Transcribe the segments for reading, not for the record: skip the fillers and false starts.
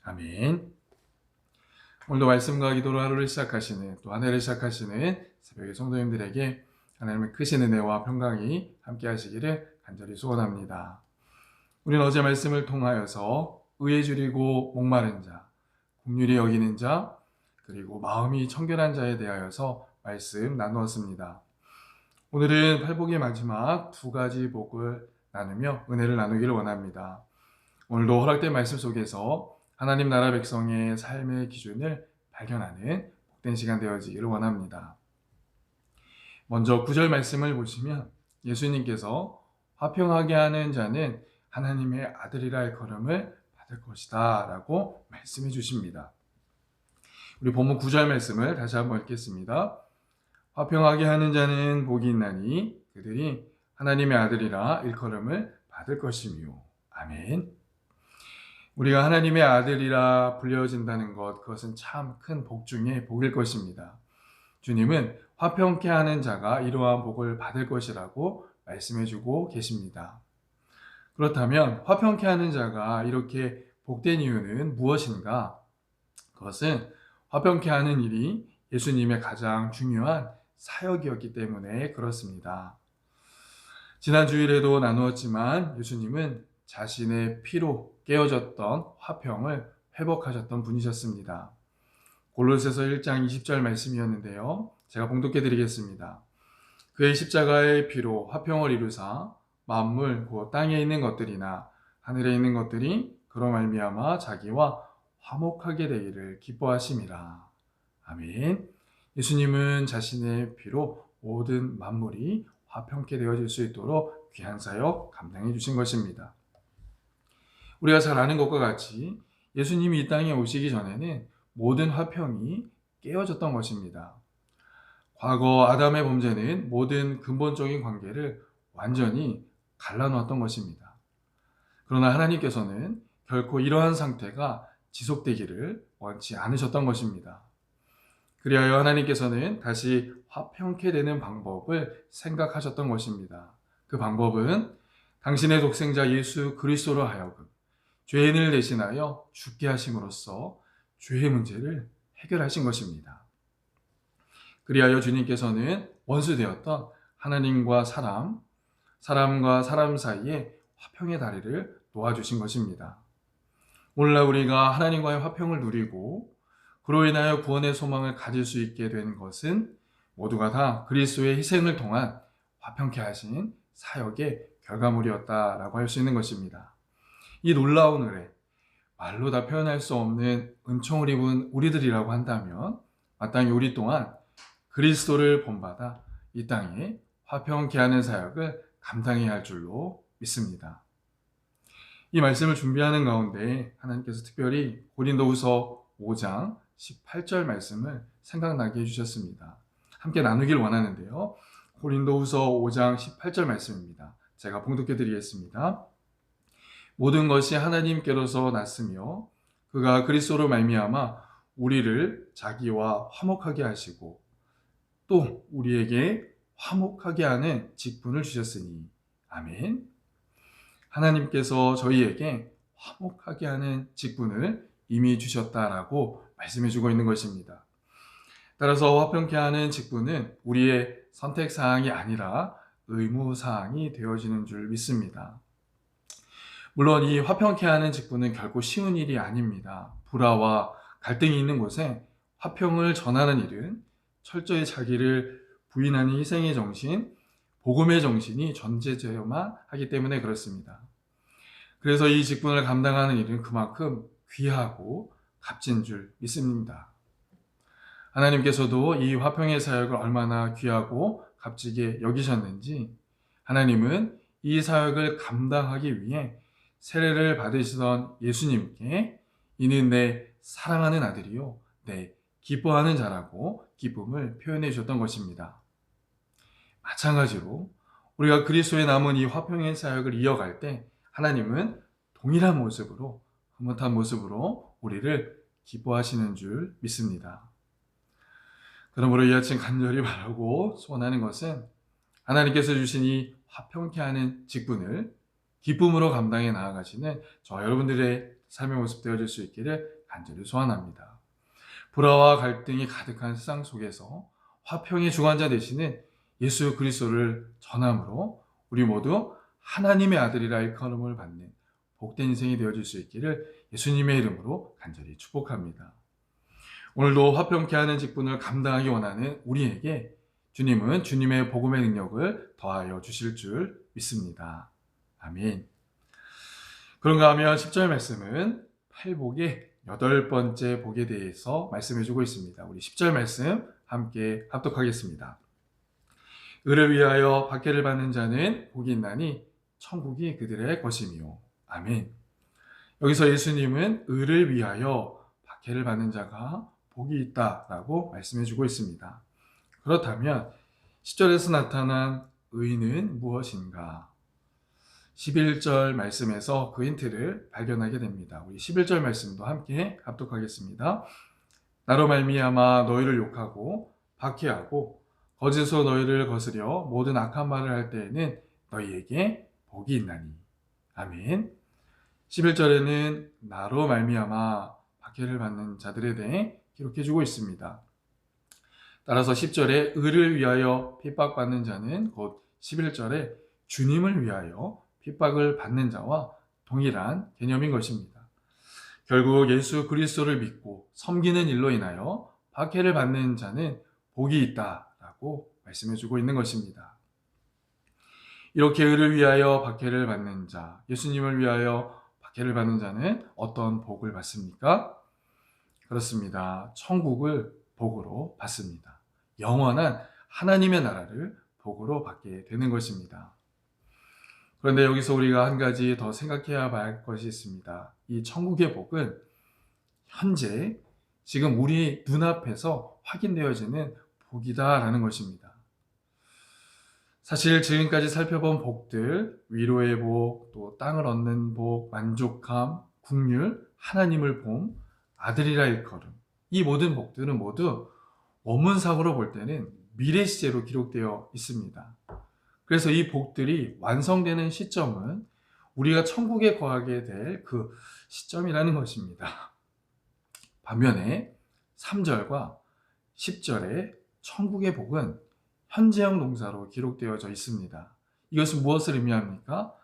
아멘. 오늘도 말씀과 기도로 하루를 시작하시는, 또 한 해를 시작하시는 새벽의 성도님들에게 하나님의 크신 은혜와 평강이 함께 하시기를 간절히 소원합니다. 우리는 어제 말씀을 통하여서 의에 줄이고 목마른 자, 긍휼히 여기는 자, 그리고 마음이 청결한 자에 대하여서 말씀 나누었습니다. 오늘은 팔복의 마지막 두 가지 복을 나누며 은혜를 나누기를 원합니다. 오늘도 허락된 말씀 속에서 하나님 나라 백성의 삶의 기준을 발견하는 복된 시간 되어지기를 원합니다. 먼저 9절 말씀을 보시면 예수님께서 화평하게 하는 자는 하나님의 아들이라 일컬음을 받을 것이다 라고 말씀해 주십니다. 우리 본문 9절 말씀을 다시 한번 읽겠습니다. 화평하게 하는 자는 복이 있나니 그들이 하나님의 아들이라 일컬음을 받을 것이며. 아멘. 우리가 하나님의 아들이라 불려진다는 것, 그것은 참 큰 복 중에 복일 것입니다. 주님은 화평케 하는 자가 이러한 복을 받을 것이라고 말씀해주고 계십니다. 그렇다면 화평케 하는 자가 이렇게 복된 이유는 무엇인가? 그것은 화평케 하는 일이 예수님의 가장 중요한 사역이었기 때문에 그렇습니다. 지난 주일에도 나누었지만 예수님은 자신의 피로 깨어졌던 화평을 회복하셨던 분이셨습니다. 골로새서 1장 20절 말씀이었는데요. 제가 봉독해 드리겠습니다. 그의 십자가의 피로 화평을 이루사 만물 곧 땅에 있는 것들이나 하늘에 있는 것들이 그로 말미암아 자기와 화목하게 되기를 기뻐하심이라. 아멘. 예수님은 자신의 피로 모든 만물이 화평케 되어질 수 있도록 귀한 사역 감당해 주신 것입니다. 우리가 잘 아는 것과 같이 예수님이 이 땅에 오시기 전에는 모든 화평이 깨어졌던 것입니다. 과거 아담의 범죄는 모든 근본적인 관계를 완전히 갈라놓았던 것입니다. 그러나 하나님께서는 결코 이러한 상태가 지속되기를 원치 않으셨던 것입니다. 그리하여 하나님께서는 다시 화평케 되는 방법을 생각하셨던 것입니다. 그 방법은 당신의 독생자 예수 그리스도로 하여금 죄인을 대신하여 죽게 하심으로써 죄의 문제를 해결하신 것입니다. 그리하여 주님께서는 원수되었던 하나님과 사람과 사람 사이에 화평의 다리를 놓아주신 것입니다. 오늘날 우리가 하나님과의 화평을 누리고 그로 인하여 구원의 소망을 가질 수 있게 된 것은 모두가 다 그리스도의 희생을 통한 화평케 하신 사역의 결과물이었다라고 할 수 있는 것입니다. 이 놀라운 은혜, 말로 다 표현할 수 없는 은총을 입은 우리들이라고 한다면 마땅히 우리 또한 그리스도를 본받아 이 땅에 화평케 하는 사역을 감당해야 할 줄로 믿습니다. 이 말씀을 준비하는 가운데 하나님께서 특별히 고린도후서 5장 18절 말씀을 생각나게 해주셨습니다. 함께 나누길 원하는데요. 고린도후서 5장 18절 말씀입니다. 제가 봉독해 드리겠습니다. 모든 것이 하나님께로서 났으며 그가 그리스도로 말미암아 우리를 자기와 화목하게 하시고 또 우리에게 화목하게 하는 직분을 주셨으니. 아멘. 하나님께서 저희에게 화목하게 하는 직분을 이미 주셨다라고 말씀해주고 있는 것입니다. 따라서 화평케 하는 직분은 우리의 선택사항이 아니라 의무사항이 되어지는 줄 믿습니다. 물론 이 화평케 하는 직분은 결코 쉬운 일이 아닙니다. 불화와 갈등이 있는 곳에 화평을 전하는 일은 철저히 자기를 부인하는 희생의 정신, 복음의 정신이 전제되어야만 하기 때문에 그렇습니다. 그래서 이 직분을 감당하는 일은 그만큼 귀하고 값진 줄 믿습니다. 하나님께서도 이 화평의 사역을 얼마나 귀하고 값지게 여기셨는지 하나님은 이 사역을 감당하기 위해 세례를 받으시던 예수님께 이는 내 사랑하는 아들이요 내 기뻐하는 자라고 기쁨을 표현해 주셨던 것입니다. 마찬가지로 우리가 그리스도에 남은 이 화평의 사역을 이어갈 때 하나님은 동일한 모습으로 흐뭇한 모습으로 우리를 기뻐하시는 줄 믿습니다. 그러므로 이 아침 간절히 바라고 소원하는 것은 하나님께서 주신 이 화평케 하는 직분을 기쁨으로 감당해 나아가시는 저 여러분들의 삶의 모습 되어질 수 있기를 간절히 소원합니다. 불화와 갈등이 가득한 세상 속에서 화평의 주관자 되시는 예수 그리스도를 전함으로 우리 모두 하나님의 아들이라 일컬음을 받는 복된 인생이 되어질 수 있기를 예수님의 이름으로 간절히 축복합니다. 오늘도 화평케 하는 직분을 감당하기 원하는 우리에게 주님은 주님의 복음의 능력을 더하여 주실 줄 믿습니다. 아멘. 그런가 하면 10절 말씀은 팔복의 8번째 복에 대해서 말씀해 주고 있습니다. 우리 10절 말씀 함께 합독하겠습니다. 의를 위하여 박해를 받는 자는 복이 있나니 천국이 그들의 것이며. 아멘. 여기서 예수님은 의를 위하여 박해를 받는 자가 복이 있다라고 말씀해 주고 있습니다. 그렇다면 10절에서 나타난 의는 무엇인가? 11절 말씀에서 그 힌트를 발견하게 됩니다. 우리 11절 말씀도 함께 합독하겠습니다. 나로 말미암아 너희를 욕하고 박해하고 거짓으로 너희를 거스려 모든 악한 말을 할 때에는 너희에게 복이 있나니. 아멘. 11절에는 나로 말미암아 박해를 받는 자들에 대해 기록해주고 있습니다. 따라서 10절에 의를 위하여 핍박받는 자는 곧 11절에 주님을 위하여 핍박을 받는 자와 동일한 개념인 것입니다. 결국 예수 그리스도를 믿고 섬기는 일로 인하여 박해를 받는 자는 복이 있다라고 말씀해주고 있는 것입니다. 이렇게 의를 위하여 박해를 받는 자, 예수님을 위하여 박해를 받는 자는 어떤 복을 받습니까? 그렇습니다. 천국을 복으로 받습니다. 영원한 하나님의 나라를 복으로 받게 되는 것입니다. 그런데 여기서 우리가 한 가지 더 생각해야 할 것이 있습니다. 이 천국의 복은 현재 지금 우리 눈앞에서 확인되어지는 복이다라는 것입니다. 사실 지금까지 살펴본 복들, 위로의 복, 또 땅을 얻는 복, 만족함, 국률, 하나님을 봄, 아들이라 일컬음, 이 모든 복들은 모두 원문상으로 볼 때는 미래 시제로 기록되어 있습니다. 그래서 이 복들이 완성되는 시점은 우리가 천국에 거하게 될 그 시점이라는 것입니다. 반면에 3절과 10절의 천국의 복은 현재형 동사로 기록되어져 있습니다. 이것은 무엇을 의미합니까?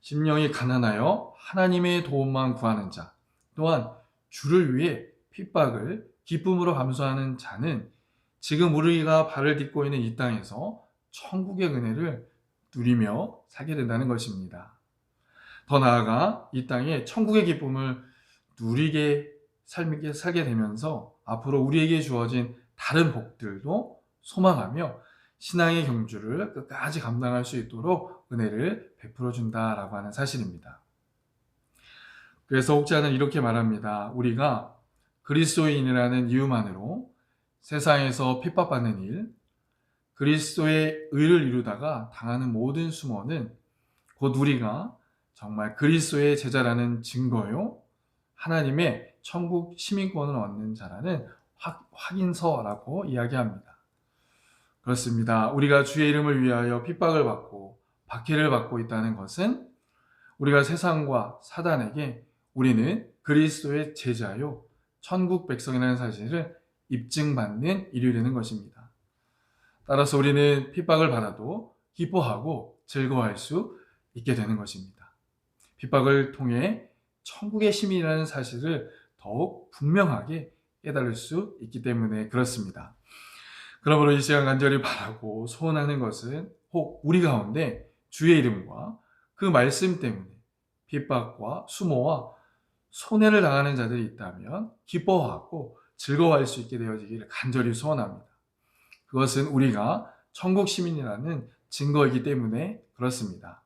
심령이 가난하여 하나님의 도움만 구하는 자, 또한 주를 위해 핍박을 기쁨으로 감수하는 자는 지금 우리가 발을 딛고 있는 이 땅에서 천국의 은혜를 누리며 살게 된다는 것입니다. 더 나아가 이 땅에 천국의 기쁨을 누리게 살게 되면서 앞으로 우리에게 주어진 다른 복들도 소망하며 신앙의 경주를 끝까지 감당할 수 있도록 은혜를 베풀어 준다라고 하는 사실입니다. 그래서 혹자는 이렇게 말합니다. 우리가 그리스도인이라는 이유만으로 세상에서 핍박받는 일, 그리스도의 의를 이루다가 당하는 모든 수모는 곧 우리가 정말 그리스도의 제자라는 증거요, 하나님의 천국 시민권을 얻는 자라는 확인서라고 이야기합니다. 그렇습니다. 우리가 주의 이름을 위하여 핍박을 받고 박해를 받고 있다는 것은 우리가 세상과 사단에게 우리는 그리스도의 제자요, 천국 백성이라는 사실을 입증받는 일이 되는 것입니다. 따라서 우리는 핍박을 받아도 기뻐하고 즐거워할 수 있게 되는 것입니다. 핍박을 통해 천국의 시민이라는 사실을 더욱 분명하게 깨달을 수 있기 때문에 그렇습니다. 그러므로 이 시간 간절히 바라고 소원하는 것은 혹 우리 가운데 주의 이름과 그 말씀 때문에 핍박과 수모와 손해를 당하는 자들이 있다면 기뻐하고 즐거워할 수 있게 되어지기를 간절히 소원합니다. 그것은 우리가 천국 시민이라는 증거이기 때문에 그렇습니다.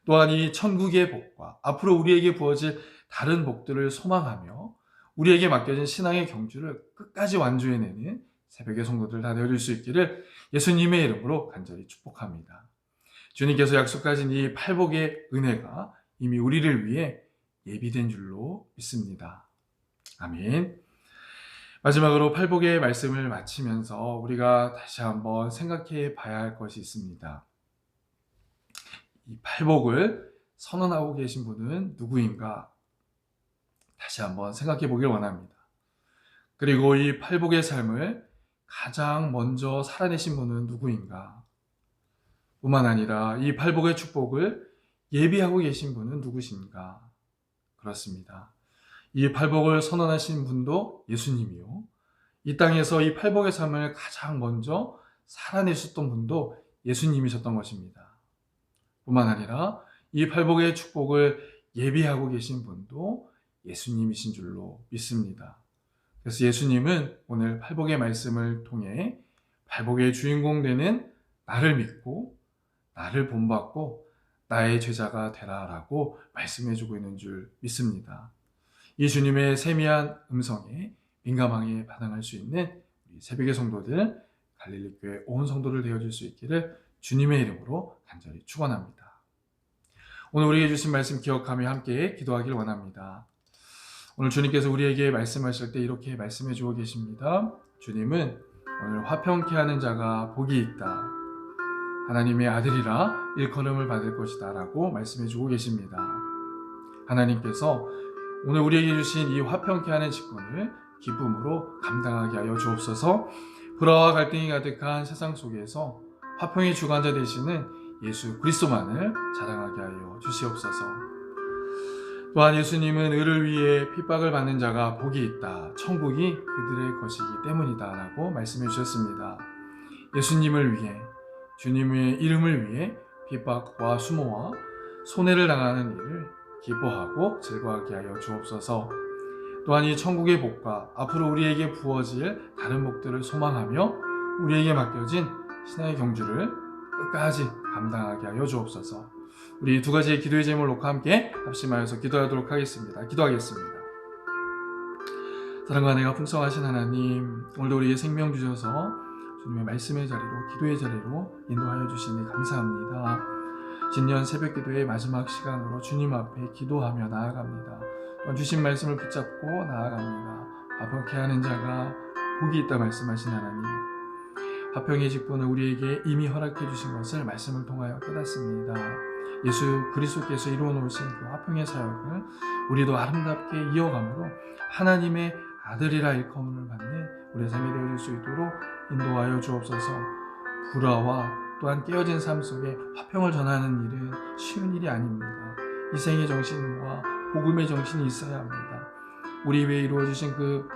또한 이 천국의 복과 앞으로 우리에게 부어질 다른 복들을 소망하며 우리에게 맡겨진 신앙의 경주를 끝까지 완주해내는 새벽의 성도들 다 되어줄 수 있기를 예수님의 이름으로 간절히 축복합니다. 주님께서 약속하신 이 팔복의 은혜가 이미 우리를 위해 예비된 줄로 믿습니다. 아멘. 마지막으로 팔복의 말씀을 마치면서 우리가 다시 한번 생각해 봐야 할 것이 있습니다. 이 팔복을 선언하고 계신 분은 누구인가? 다시 한번 생각해 보길 원합니다. 그리고 이 팔복의 삶을 가장 먼저 살아내신 분은 누구인가? 뿐만 아니라 이 팔복의 축복을 예비하고 계신 분은 누구신가? 그렇습니다. 이 팔복을 선언하신 분도 예수님이요. 이 땅에서 이 팔복의 삶을 가장 먼저 살아내셨던 분도 예수님이셨던 것입니다. 뿐만 아니라 이 팔복의 축복을 예비하고 계신 분도 예수님이신 줄로 믿습니다. 그래서 예수님은 오늘 팔복의 말씀을 통해 팔복의 주인공 되는 나를 믿고 나를 본받고 나의 제자가 되라라고 말씀해주고 있는 줄 믿습니다. 이 주님의 세미한 음성에 민감하게 반응할 수 있는 우리 새벽의 성도들, 갈릴리 교회 온 성도들 되어줄 수 있기를 주님의 이름으로 간절히 축원합니다. 오늘 우리에게 주신 말씀 기억하며 함께 기도하길 원합니다. 오늘 주님께서 우리에게 말씀하실 때 이렇게 말씀해 주고 계십니다. 주님은 오늘 화평케 하는 자가 복이 있다. 하나님의 아들이라 일컬음을 받을 것이다 라고 말씀해 주고 계십니다. 하나님께서 오늘 우리에게 주신 이 화평케 하는 직분을 기쁨으로 감당하게 하여 주옵소서. 불화와 갈등이 가득한 세상 속에서 화평의 주관자 되시는 예수 그리스도만을 자랑하게 하여 주시옵소서. 또한 예수님은 의를 위해 핍박을 받는 자가 복이 있다. 천국이 그들의 것이기 때문이다 라고 말씀해 주셨습니다. 예수님을 위해, 주님의 이름을 위해 핍박과 수모와 손해를 당하는 일을 기뻐하고 즐거워하게 하여 주옵소서. 또한 이 천국의 복과 앞으로 우리에게 부어질 다른 복들을 소망하며 우리에게 맡겨진 신앙의 경주를 끝까지 감당하게 하여 주옵소서. 우리 두 가지의 기도의 제목을 놓고 함께 합심하여서 기도하도록 하겠습니다. 기도하겠습니다. 사랑과 은혜가 풍성하신 하나님, 오늘도 우리에게 생명 주셔서 주님의 말씀의 자리로, 기도의 자리로 인도하여 주시니 감사합니다. 신년 새벽 기도의 마지막 시간으로 주님 앞에 기도하며 나아갑니다. 또한 주신 말씀을 붙잡고 나아갑니다. 화평케 하는 자가 복이 있다 말씀하신 하나님, 화평의 직분을 우리에게 이미 허락해 주신 것을 말씀을 통하여 깨닫습니다. 예수 그리스도께서 이루어 놓으신 그 화평의 사역을 우리도 아름답게 이어감으로 하나님의 아들이라 일컬음을 받는 우리의 삶이 되어질 수 있도록 인도하여 주옵소서. 불화와 또한 깨어진 삶 속에 화평을 전하는 일은 쉬운 일이 아닙니다. 희생의 정신과 복음의 정신이 있어야 합니다. 우리 위해 이루어주신 그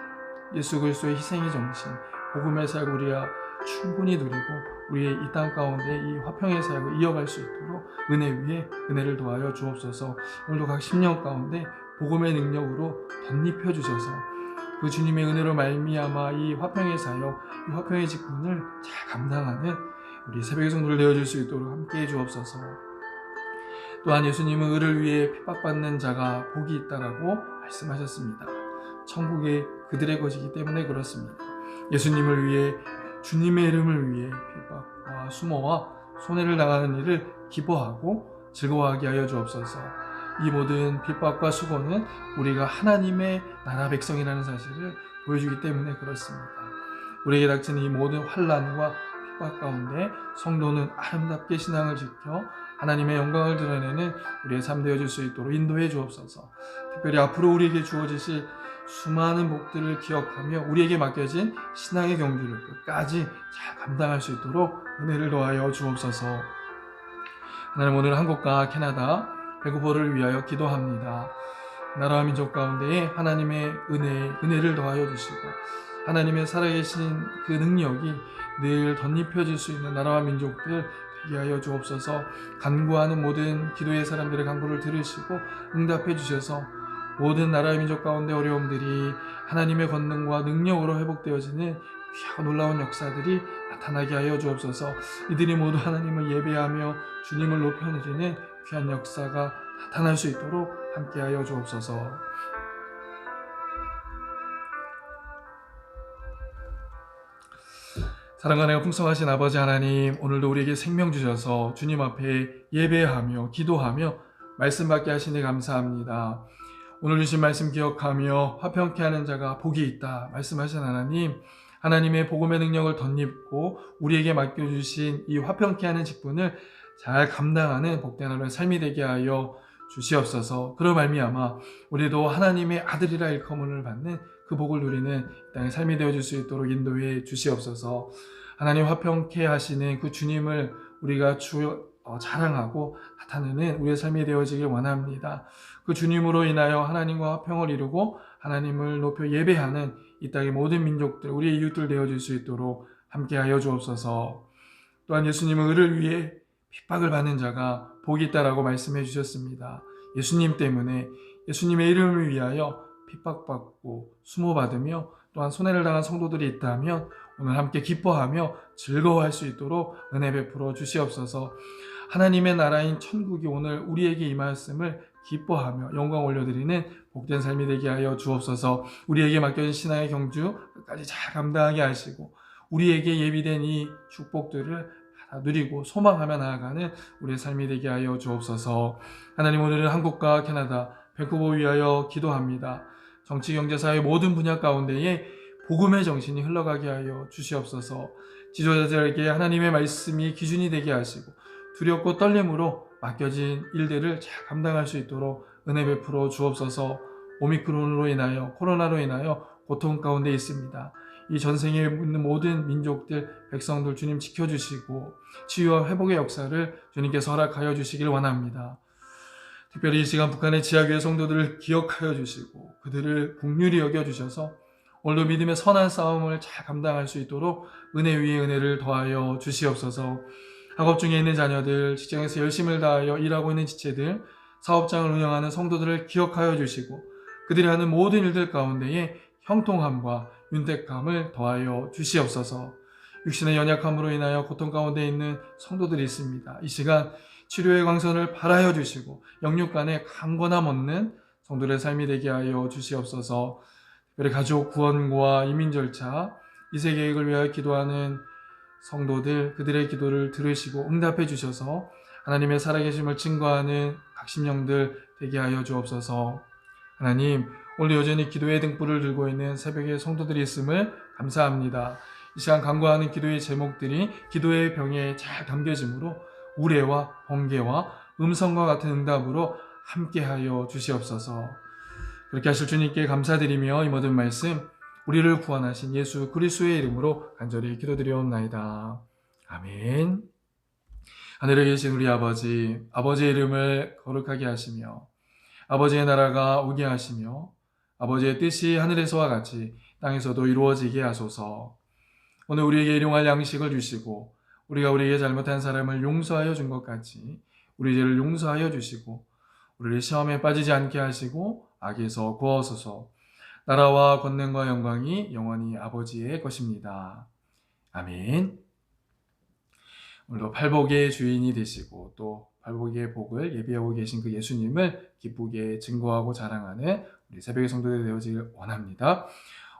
예수 그리스도의 희생의 정신, 복음의 사역을 우리가 충분히 누리고 우리의 이 땅 가운데 이 화평의 사역을 이어갈 수 있도록 은혜 위에 은혜를 더하여 주옵소서. 오늘도 각 심령 가운데 복음의 능력으로 덧입혀 주셔서 그 주님의 은혜로 말미암아 이 화평의 사역, 이 화평의 직분을 잘 감당하는 우리 새벽의 성도들 되어줄 수 있도록 함께해 주옵소서. 또한 예수님은 의를 위해 핍박받는 자가 복이 있다라고 말씀하셨습니다. 천국이 그들의 것이기 때문에 그렇습니다. 예수님을 위해, 주님의 이름을 위해 핍박과 수모와 손해를 당하는 일을 기뻐하고 즐거워하게 하여 주옵소서. 이 모든 핍박과 수고는 우리가 하나님의 나라 백성이라는 사실을 보여주기 때문에 그렇습니다. 우리에게 닥치는 이 모든 환난과 핍박 가운데 성도는 아름답게 신앙을 지켜 하나님의 영광을 드러내는 우리의 삶 되어줄 수 있도록 인도해 주옵소서. 특별히 앞으로 우리에게 주어지실 수많은 복들을 기억하며 우리에게 맡겨진 신앙의 경주를 끝까지 잘 감당할 수 있도록 은혜를 더하여 주옵소서. 하나님, 오늘 한국과 캐나다 배구보를 위하여 기도합니다. 나라와 민족 가운데에 하나님의 은혜를 더하여 주시고 하나님의 살아계신 그 능력이 늘 덧입혀질 수 있는 나라와 민족들 되게 하여 주옵소서. 간구하는 모든 기도의 사람들의 간구를 들으시고 응답해 주셔서 모든 나라의 민족 가운데 어려움들이 하나님의 권능과 능력으로 회복되어지는 귀하고 놀라운 역사들이 나타나게 하여 주옵소서. 이들이 모두 하나님을 예배하며 주님을 높여드리는 귀한 역사가 나타날 수 있도록 함께하여 주옵소서. 사랑과 은혜가 풍성하신 아버지 하나님, 오늘도 우리에게 생명 주셔서 주님 앞에 예배하며 기도하며 말씀 받게 하시니 감사합니다. 오늘 주신 말씀 기억하며 화평케 하는 자가 복이 있다 말씀하신 하나님, 하나님의 복음의 능력을 덧입고 우리에게 맡겨주신 이 화평케 하는 직분을 잘 감당하는 복된 하루의 삶이 되게 하여 주시옵소서. 그로 말미암아 우리도 하나님의 아들이라 일컬음을 받는 그 복을 누리는 이 땅의 삶이 되어줄 수 있도록 인도해 주시옵소서. 하나님 화평케 하시는 그 주님을 우리가 자랑하고 나타내는 우리의 삶이 되어지길 원합니다. 그 주님으로 인하여 하나님과 화평을 이루고 하나님을 높여 예배하는 이 땅의 모든 민족들, 우리의 이웃들 되어줄 수 있도록 함께하여 주옵소서. 또한 예수님은 의를 위해 핍박을 받는 자가 복이 있다라고 말씀해 주셨습니다. 예수님 때문에, 예수님의 이름을 위하여 핍박받고 수모받으며 또한 손해를 당한 성도들이 있다면 오늘 함께 기뻐하며 즐거워할 수 있도록 은혜 베풀어 주시옵소서. 하나님의 나라인 천국이 오늘 우리에게 임하였음을 기뻐하며 영광 올려드리는 복된 삶이 되게 하여 주옵소서. 우리에게 맡겨진 신앙의 경주 끝까지 잘 감당하게 하시고 우리에게 예비된 이 축복들을 누리고 소망하며 나아가는 우리의 삶이 되게 하여 주옵소서. 하나님, 오늘은 한국과 캐나다, 밴쿠버 위하여 기도합니다. 정치, 경제, 사회 모든 분야 가운데에 복음의 정신이 흘러가게 하여 주시옵소서. 지도자들에게 하나님의 말씀이 기준이 되게 하시고 두렵고 떨림으로 맡겨진 일들을 잘 감당할 수 있도록 은혜 베풀어 주옵소서. 오미크론으로 인하여, 코로나로 인하여 고통 가운데 있습니다. 이 전생에 있는 모든 민족들, 백성들 주님 지켜주시고 치유와 회복의 역사를 주님께서 허락하여 주시길 원합니다. 특별히 이 시간 북한의 지하교회 성도들을 기억하여 주시고 그들을 긍휼히 여겨주셔서 오늘도 믿음의 선한 싸움을 잘 감당할 수 있도록 은혜 위에 은혜를 더하여 주시옵소서. 학업 중에 있는 자녀들, 직장에서 열심을 다하여 일하고 있는 지체들, 사업장을 운영하는 성도들을 기억하여 주시고 그들이 하는 모든 일들 가운데에 형통함과 윤택함을 더하여 주시옵소서. 육신의 연약함으로 인하여 고통 가운데 있는 성도들이 있습니다. 이 시간 치료의 광선을 발하여 주시고 영육간에 강건함 얻는 성도들의 삶이 되게 하여 주시옵소서. 특별히 가족 구원과 이민 절차, 이세 계획을 위하여 기도하는 성도들, 그들의 기도를 들으시고 응답해 주셔서 하나님의 살아계심을 증거하는 각심령들 되게 하여 주옵소서. 하나님, 오늘 여전히 기도의 등불을 들고 있는 새벽의 성도들이 있음을 감사합니다. 이 시간 간구하는 기도의 제목들이 기도의 병에 잘 담겨지므로 우레와 번개와 음성과 같은 응답으로 함께하여 주시옵소서. 그렇게 하실 주님께 감사드리며 이 모든 말씀 우리를 구원하신 예수 그리스도의 이름으로 간절히 기도드리옵나이다. 아멘. 하늘에 계신 우리 아버지, 아버지의 이름을 거룩하게 하시며 아버지의 나라가 오게 하시며 아버지의 뜻이 하늘에서와 같이 땅에서도 이루어지게 하소서. 오늘 우리에게 일용할 양식을 주시고 우리가 우리에게 잘못한 사람을 용서하여 준 것 같이 우리 죄를 용서하여 주시고 우리를 시험에 빠지지 않게 하시고 악에서 구하소서. 나라와 권능과 영광이 영원히 아버지의 것입니다. 아멘. 오늘도 팔복의 주인이 되시고 또 팔복의 복을 예비하고 계신 그 예수님을 기쁘게 증거하고 자랑하는 우리 새벽의 성도들이 되어지길 원합니다.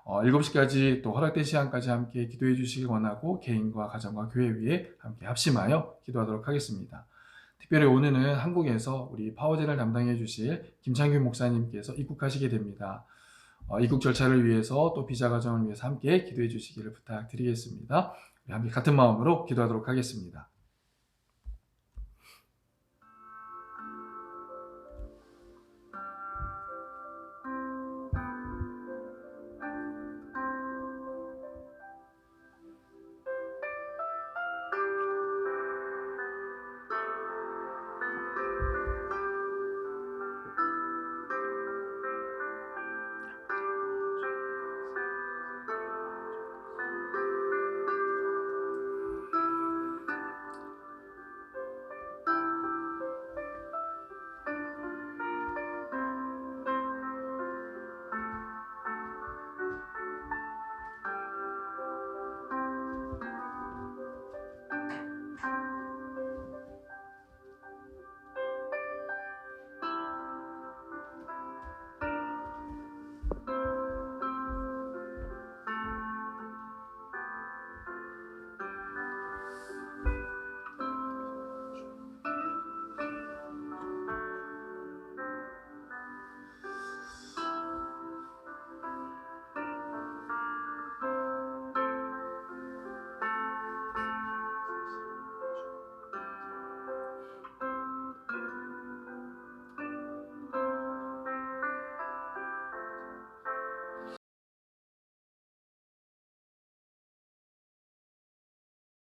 7시까지 또 허락된 시간까지 함께 기도해 주시길 원하고 개인과 가정과 교회 위에 함께 합심하여 기도하도록 하겠습니다. 특별히 오늘은 한국에서 우리 파워제를 담당해 주실 김창균 목사님께서 입국하시게 됩니다. 입국 절차를 위해서 또 비자 과정을 위해서 함께 기도해 주시기를 부탁드리겠습니다. 우리 함께 같은 마음으로 기도하도록 하겠습니다.